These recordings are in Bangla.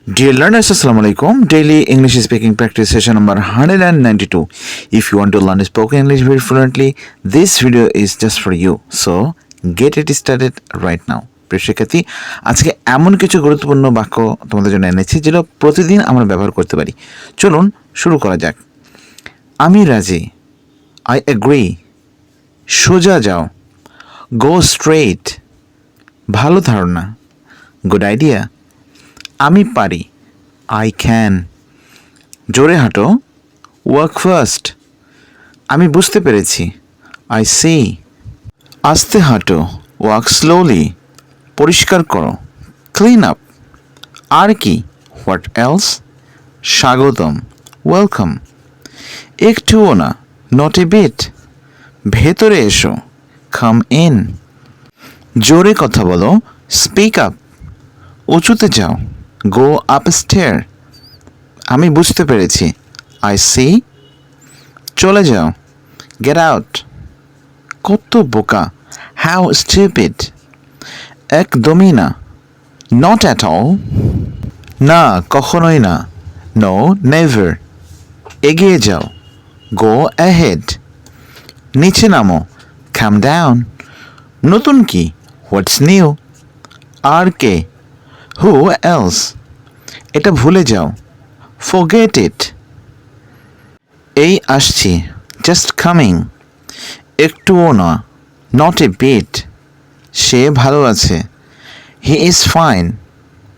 Dear learners, Assalamu alaikum. Daily English speaking practice session number 192. If you want to learn spoken English very fluently, this video is just for you. So, get it started right now. প্রিয় শিক্ষার্থী, আজকে এমন কিছু গুরুত্বপূর্ণ বাক্য তোমাদের জন্য এনেছি যেটা প্রতিদিন আমরা ব্যবহার করতে পারি। চলুন শুরু করা যাক। আমি রাজি। I agree. সোজা যাও। Go straight. ভালো ধারণা। Good idea. আমি পারি। I can. জোরে হাঁটো। Walk fast. আমি বুঝতে পেরেছি। I see. আস্তে হাঁটো। Walk slowly. পরিষ্কার করো। Clean up. আর কি? What else? স্বাগতম। Welcome. একটুও না। Not a bit. ভেতরে এসো। Come in. জোরে কথা বলো। Speak up. উঁচুতে যাও। Go upstairs. আমি বুঝতে পেরেছি। I see. চলে যাও। Get out. কত বোকা। How stupid. একদমই না। Not at all. না, কখনোই না। No, never. এগিয়ে যাও। Go ahead. নিচে নামো। Come down. নতুন কি? What's new? R K? Who else? এটা ভুলে যাও। Forget it. এই আসছি। Just coming. একটুও না। Not a bit. সে ভালো আছে। He is fine.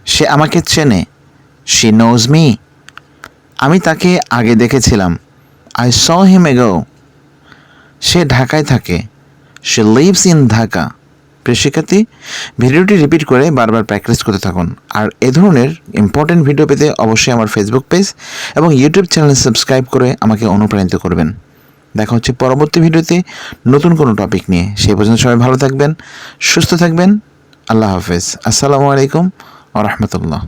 সে আমাকে চেনে। She knows me. আমি তাকে আগে দেখেছিলাম। I saw him ago. সে ঢাকায় থাকে। She lives in Dhaka. প্রিয় শিক্ষার্থী, ভিডিওটি রিপিট করে বারবার প্র্যাকটিস করতে থাকুন। আর এ ধরনের ইম্পর্টেন্ট ভিডিও পেতে অবশ্যই আমার ফেসবুক পেজ এবং ইউটিউব চ্যানেল সাবস্ক্রাইব করে আমাকে অনুপ্রাণিত করবেন। দেখা হচ্ছে পরবর্তী ভিডিওতে নতুন কোনো টপিক নিয়ে। সেই পর্যন্ত সবাই ভালো থাকবেন, সুস্থ থাকবেন। আল্লাহ হাফেজ। আসসালামু আলাইকুম ওয়া রাহমাতুল্লাহ।